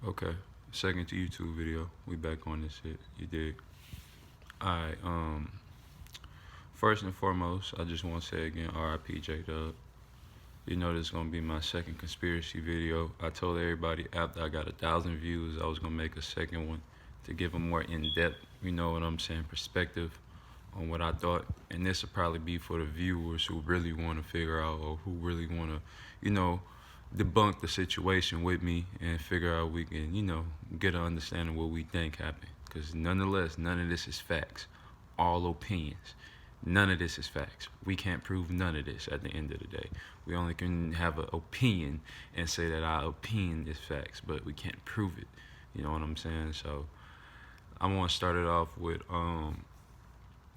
Okay. Second to YouTube video. We back on this shit. You dig? Alright, first and foremost, I just want to say again, RIP Jdub. You know this is gonna be my second conspiracy video. I told everybody after I got 1,000 views, I was gonna make a second one to give a more in-depth, you know what I'm saying, perspective on what I thought. And this will probably be for the viewers who really want to figure out or who really want to, you know, debunk the situation with me and figure out we can, you know, get an understanding of what we think happened. Because nonetheless, none of this is facts. All opinions. None of this is facts. We can't prove none of this at the end of the day. We only can have an opinion and say that our opinion is facts, but we can't prove it. You know what I'm saying? So I want to start it off with I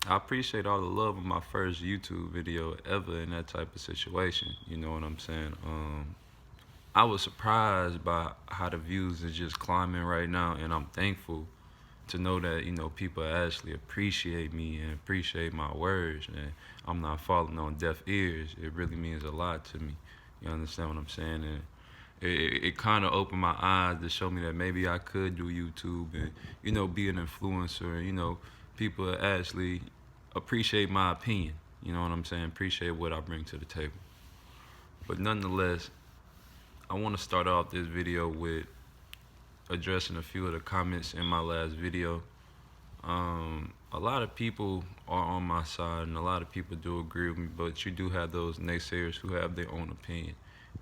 appreciate all the love of my first YouTube video ever in that type of situation. You know what I'm saying? I was surprised by how the views is just climbing right now, and I'm thankful to know that, you know, people actually appreciate me and appreciate my words, and I'm not falling on deaf ears. It really means a lot to me. You understand what I'm saying? And it kind of opened my eyes to show me that maybe I could do YouTube and, you know, be an influencer. And, you know, people actually appreciate my opinion. You know what I'm saying? Appreciate what I bring to the table. But nonetheless, I want to start off this video with addressing a few of the comments in my last video. A lot of people are on my side, and a lot of people do agree with me, but you do have those naysayers who have their own opinion.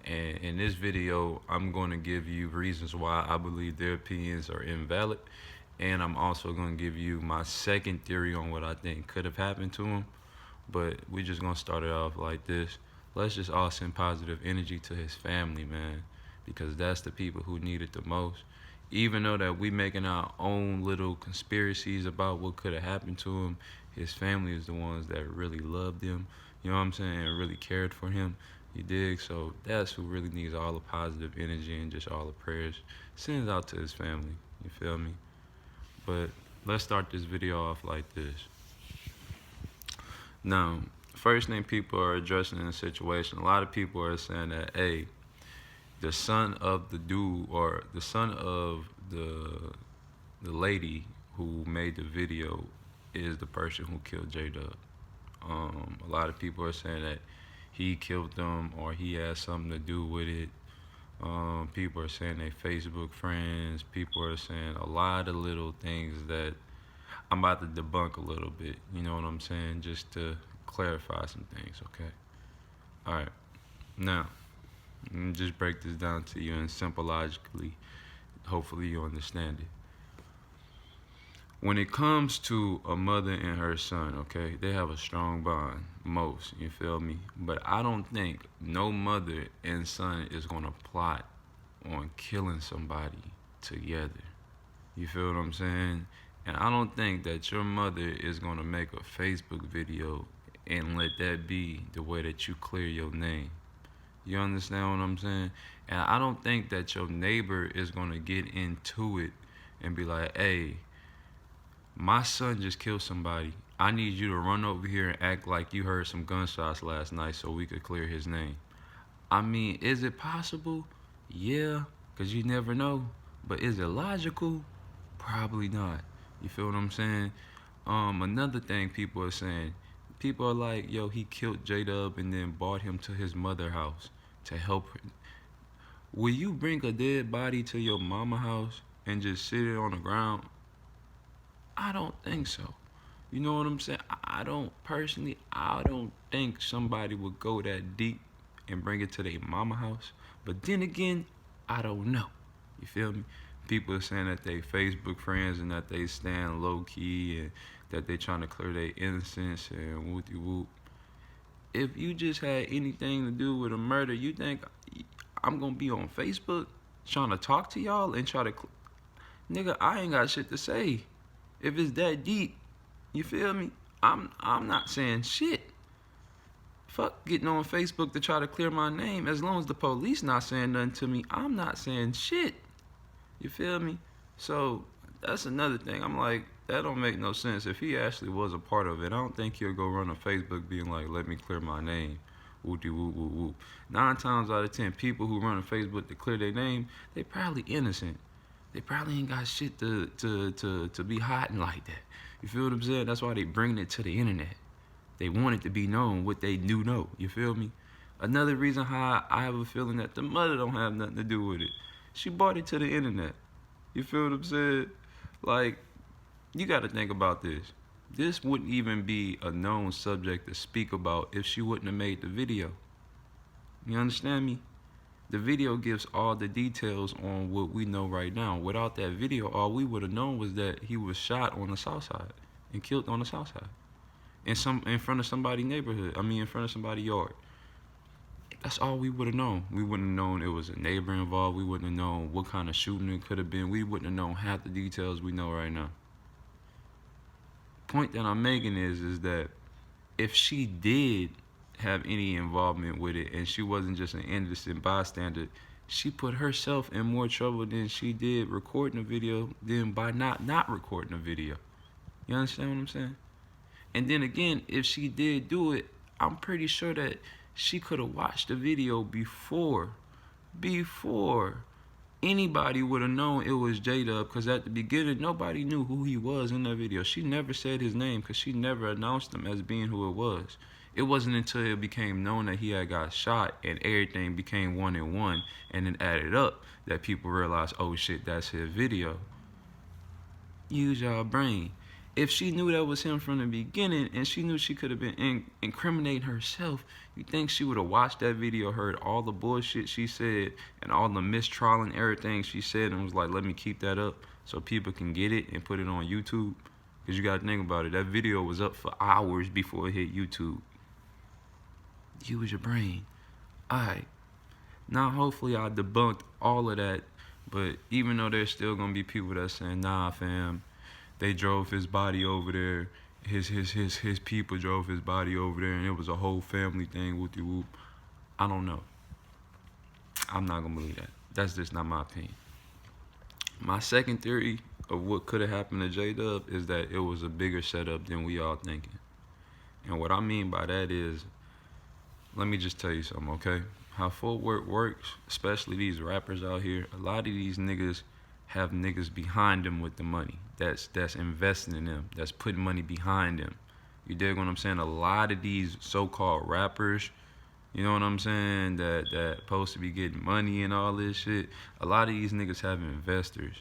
And in this video, I'm going to give you reasons why I believe their opinions are invalid, and I'm also going to give you my second theory on what I think could have happened to him. But we're just going to start it off like this. Let's just all send positive energy to his family, man, because that's the people who need it the most. Even though that we making our own little conspiracies about what could have happened to him, his family is the ones that really loved him, you know what I'm saying, and really cared for him. You dig? So that's who really needs all the positive energy and just all the prayers. Sends out to his family. You feel me? But let's start this video off like this. Now, first thing people are addressing in the situation, a lot of people are saying that, hey, the son of the dude or the son of the lady who made the video is the person who killed Jdub. A lot of people are saying that he killed them or he has something to do with it. People are saying they Facebook friends. People are saying a lot of little things that I'm about to debunk a little bit. You know what I'm saying? Just to clarify some things, okay? All right. Now, let me just break this down to you in simple logically. Hopefully you understand it. When it comes to a mother and her son, okay, they have a strong bond, most, you feel me? But I don't think no mother and son is gonna plot on killing somebody together. You feel what I'm saying? And I don't think that your mother is gonna make a Facebook video and let that be the way that you clear your name. You understand what I'm saying? And I don't think that your neighbor is gonna get into it and be like, hey, my son just killed somebody. I need you to run over here and act like you heard some gunshots last night so we could clear his name. I mean, is it possible? Yeah, because you never know. But is it logical? Probably not. You feel what I'm saying? Another thing people are saying, people are like, yo, he killed Jdub and then brought him to his mother house to help her. Will you bring a dead body to your mama house and just sit it on the ground? I don't think so. You know what I'm saying? I don't personally, I don't think somebody would go that deep and bring it to their mama house. But then again, I don't know. You feel me? People are saying that they Facebook friends and that they stand low key and that they trying to clear their innocence and whoopty whoop. If you just had anything to do with a murder, you think I'm gonna be on Facebook trying to talk to y'all and try to, nigga, I ain't got shit to say. If it's that deep, you feel me? I'm not saying shit. Fuck getting on Facebook to try to clear my name. As long as the police not saying nothing to me, I'm not saying shit. You feel me? So that's another thing. I'm like, that don't make no sense. If he actually was a part of it, I don't think he'll go run on Facebook being like, let me clear my name. Whoopty whoop whoop whoop. 9 times out of 10, people who run on Facebook to clear their name, they probably innocent. They probably ain't got shit to be hiding like that. You feel what I'm saying? That's why they bring it to the internet. They want it to be known what they do know. You feel me? Another reason how I have a feeling that the mother don't have nothing to do with it. She brought it to the internet. You feel what I'm saying? Like, you got to think about this. This wouldn't even be a known subject to speak about if she wouldn't have made the video. You understand me? The video gives all the details on what we know right now. Without that video, all we would have known was that he was shot on the south side and killed on the south side. In front of somebody's neighborhood. I mean, in front of somebody's yard. That's all we would have known. We wouldn't have known it was a neighbor involved. We wouldn't have known what kind of shooting it could have been. We wouldn't have known half the details we know right now. Point that I'm making is that if she did have any involvement with it and she wasn't just an innocent bystander, she put herself in more trouble than she did recording a video than by not recording a video. You understand what I'm saying? And then again, if she did do it, I'm pretty sure that she could have watched the video before anybody would have known it was Jdub, because at the beginning, nobody knew who he was in that video. She never said his name because she never announced him as being who it was. It wasn't until it became known that he had got shot and everything became one and one and then added up that people realized, oh shit, that's his video. Use your brain. If she knew that was him from the beginning and she knew she could have been incriminating herself, you think she would have watched that video, heard all the bullshit she said and all the mistrial and everything she said and was like, let me keep that up so people can get it and put it on YouTube? Because you got to think about it. That video was up for hours before it hit YouTube. Use your brain. Alright. Now, hopefully I debunked all of that. But even though there's still going to be people that saying, nah, fam, they drove his body over there. His people drove his body over there, and it was a whole family thing. Whoopty whoop. I don't know. I'm not gonna believe that. That's just not my opinion. My second theory of what could have happened to Jdub is that it was a bigger setup than we all thinking. And what I mean by that is, let me just tell you something, okay? How footwork works, especially these rappers out here, a lot of these niggas have niggas behind them with the money. That's investing in them. That's putting money behind them. You dig what I'm saying? A lot of these so-called rappers, you know what I'm saying, that supposed to be getting money and all this shit. A lot of these niggas have investors.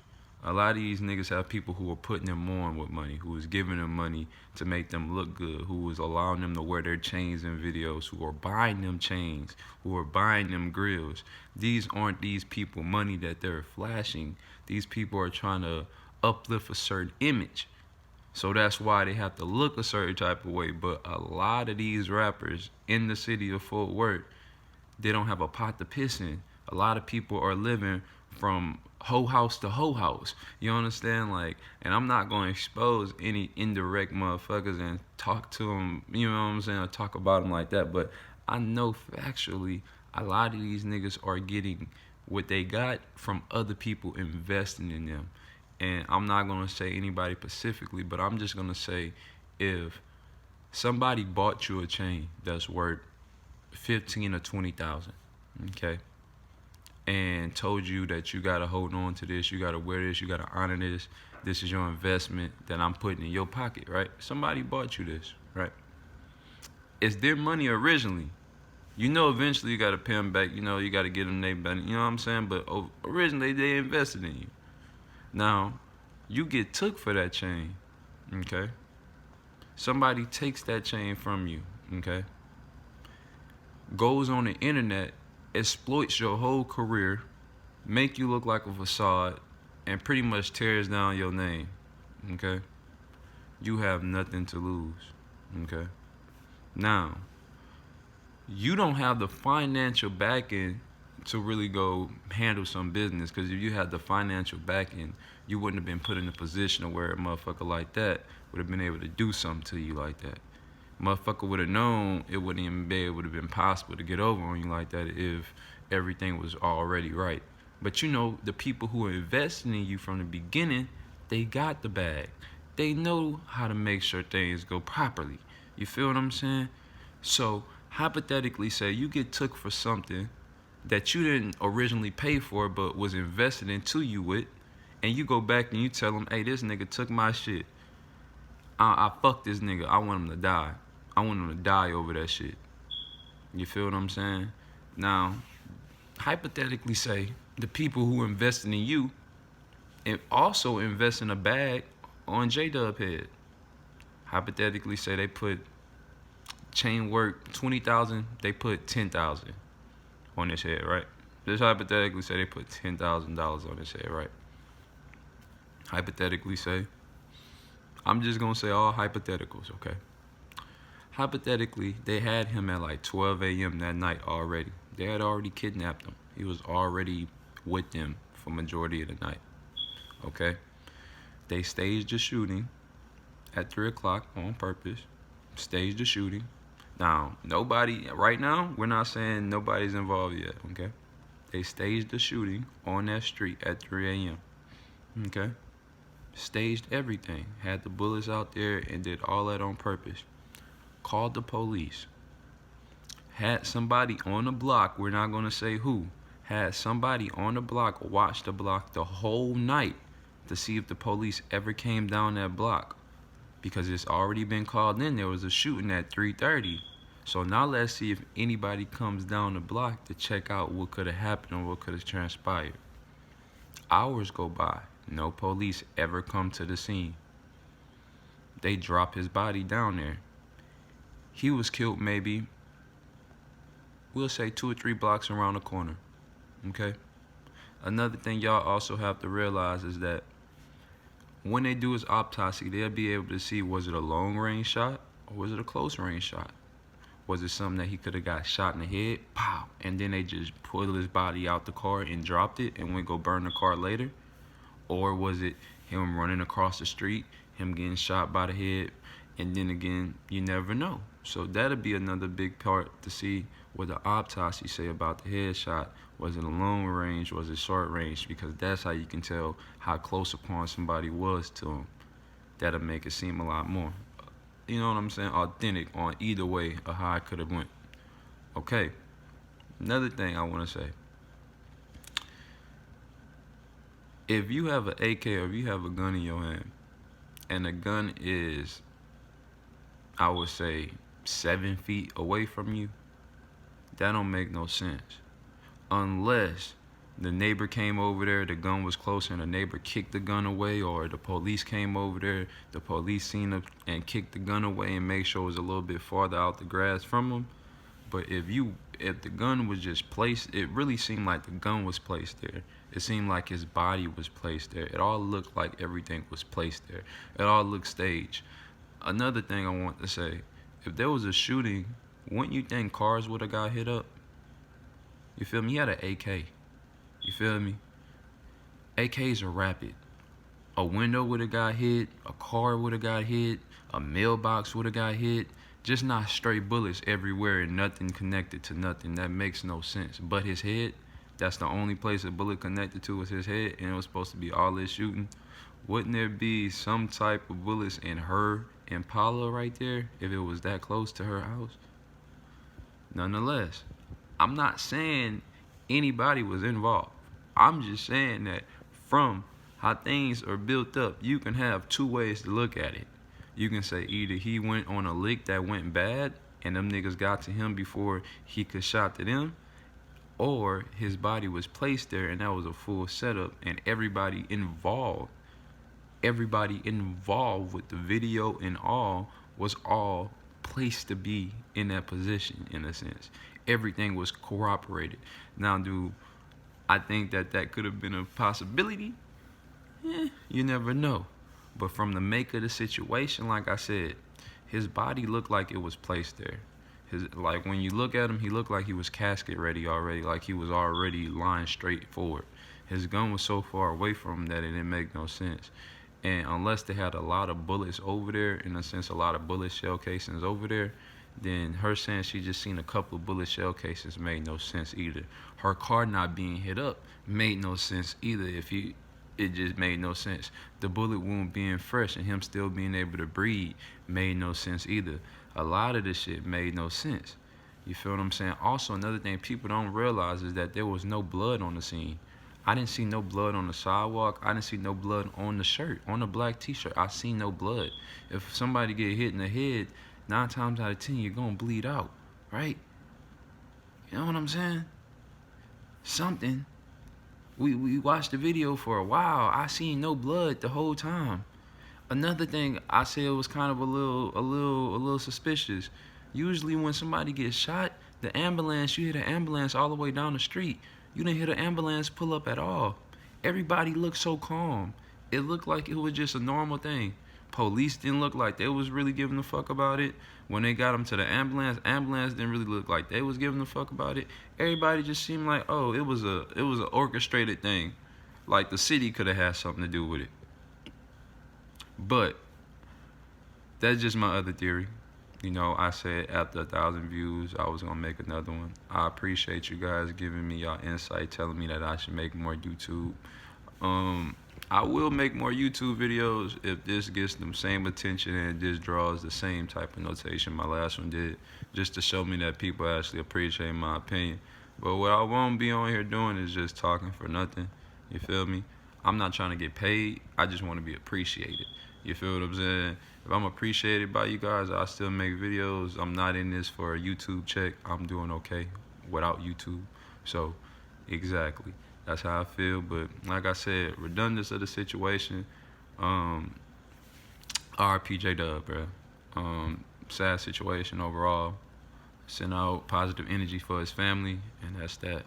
A lot of these niggas have people who are putting them on with money, who is giving them money to make them look good, who is allowing them to wear their chains in videos, who are buying them chains, who are buying them grills. These aren't these people money that they're flashing. These people are trying to uplift a certain image. So that's why they have to look a certain type of way. But a lot of these rappers in the city of Fort Worth, they don't have a pot to piss in. A lot of people are living from hoe house to hoe house. You understand? Like, and I'm not going to expose any indirect motherfuckers and talk to them, you know what I'm saying, or talk about them like that. But I know factually a lot of these niggas are getting what they got from other people investing in them. And I'm not going to say anybody specifically, but I'm just going to say if somebody bought you a chain that's worth 15 or 20,000, okay, and told you that you got to hold on to this, you got to wear this, you got to honor this, this is your investment that I'm putting in your pocket, right? Somebody bought you this, right? It's their money originally. You know eventually you got to pay them back, you know, you got to get them their money, you know what I'm saying? But originally they invested in you. Now, you get took for that chain, okay? Somebody takes that chain from you, okay? Goes on the internet, exploits your whole career, make you look like a facade, and pretty much tears down your name, okay? You have nothing to lose, okay? Now, you don't have the financial backing to really go handle some business, because if you had the financial backing, you wouldn't have been put in a position where a motherfucker like that would have been able to do something to you like that. Motherfucker would have known it wouldn't even be able to have been possible to get over on you like that if everything was already right. But you know, the people who are investing in you from the beginning, they got the bag. They know how to make sure things go properly. You feel what I'm saying? So, hypothetically say you get took for something that you didn't originally pay for but was invested into you with, and you go back and you tell him, hey, this nigga took my shit. I fuck this nigga. I want him to die. I want him to die over that shit. You feel what I'm saying? Now, hypothetically say the people who invested in you and also invest in a bag on Jdub head. Hypothetically say they put chain work 20,000, they put 10,000 on his head, right? Just hypothetically say they put $10,000 on his head, right? Hypothetically say, I'm just gonna say all hypotheticals, okay? Hypothetically, they had him at like 12 a.m. that night already. They had already kidnapped him. He was already with them for majority of the night, okay? They staged the shooting at 3 o'clock on purpose. Staged the shooting. Now, nobody, right now, we're not saying nobody's involved yet, okay? They staged the shooting on that street at 3 a.m., okay? Staged everything. Had the bullets out there and did all that on purpose. Called the police. Had somebody on the block, we're not going to say who, had somebody on the block watch the block the whole night to see if the police ever came down that block. Because it's already been called in. There was a shooting at 3:30. So now let's see if anybody comes down the block to check out what could have happened or what could have transpired. Hours go by. No police ever come to the scene. They drop his body down there. He was killed maybe, we'll say 2 or 3 blocks around the corner. Okay? Another thing y'all also have to realize is that when they do his autopsy, they'll be able to see, was it a long range shot or was it a close range shot? Was it something that he could have got shot in the head, pow, and then they just pulled his body out the car and dropped it and went go burn the car later? Or was it him running across the street, him getting shot by the head, and then again, you never know. So that'll be another big part to see what the autopsy say about the headshot. Was it a long range? Was it short range? Because that's how you can tell how close upon somebody was to him. That'll make it seem a lot more, you know what I'm saying, authentic on either way of how I could have went. Okay, another thing I want to say. If you have an AK or if you have a gun in your hand, and the gun is, I would say, 7 feet away from you, that don't make no sense. Unless the neighbor came over there, the gun was closer, and the neighbor kicked the gun away, or the police came over there, the police seen it and kicked the gun away and made sure it was a little bit farther out the grass from him. But if the gun was just placed, it really seemed like the gun was placed there. It seemed like his body was placed there. It all looked like everything was placed there. It all looked staged. Another thing I want to say, if there was a shooting, wouldn't you think cars would have got hit up? You feel me? He had an AK. You feel me? AKs are rapid. A window would have got hit, a car would have got hit, a mailbox would have got hit. Just not straight bullets everywhere and nothing connected to nothing. That makes no sense. But his head, that's the only place a bullet connected to was his head, and it was supposed to be all this shooting. Wouldn't there be some type of bullets in her Impala right there if it was that close to her house? Nonetheless, I'm not saying anybody was involved. I'm just saying that from how things are built up, you can have two ways to look at it. You can say either he went on a lick that went bad and them niggas got to him before he could shot to them, or his body was placed there and that was a full setup, and everybody involved with the video and all was all placed to be in that position in a sense. Everything was corroborated. Now, do I think that could have been a possibility? You never know. But from the make of the situation, like I said, his body looked like it was placed there. Like when you look at him, he looked like he was casket ready already, like he was already lying straight forward. His gun was so far away from him that it didn't make no sense. And unless they had a lot of bullets over there, in a sense, a lot of bullet shell casings over there, then her saying she just seen a couple of bullet shell casings made no sense either. Her car not being hit up made no sense either. It just made no sense. The bullet wound being fresh and him still being able to breathe made no sense either. A lot of this shit made no sense. You feel what I'm saying? Also, another thing people don't realize is that there was no blood on the scene. I didn't see no blood on the sidewalk. I didn't see no blood on the shirt, on the black t-shirt. I seen no blood. If somebody get hit in the head, 9 times out of 10 you're gonna bleed out, right? You know what I'm saying? Something. We watched the video for a while. I seen no blood the whole time. Another thing I said was kind of a little suspicious. Usually when somebody gets shot, the ambulance, you hear the ambulance all the way down the street. You didn't hear the ambulance pull up at all. Everybody looked so calm. It looked like it was just a normal thing. Police didn't look like they was really giving a fuck about it. When they got them to the ambulance didn't really look like they was giving a fuck about it. Everybody just seemed like, oh, it was an orchestrated thing. Like the city could have had something to do with it. But that's just my other theory. You know, I said after 1,000 views, I was gonna make another one. I appreciate you guys giving me y'all insight, telling me that I should make more YouTube. I will make more YouTube videos if this gets the same attention and this draws the same type of notation my last one did, just to show me that people actually appreciate my opinion. But what I won't be on here doing is just talking for nothing. You feel me? I'm not trying to get paid. I just want to be appreciated. You feel what I'm saying? If I'm appreciated by you guys, I still make videos. I'm not in this for a YouTube check. I'm doing okay without YouTube. So, exactly. That's how I feel. But like I said, redundance of the situation. RP Jdub, bro. Sad situation overall. Send out positive energy for his family, and that's that.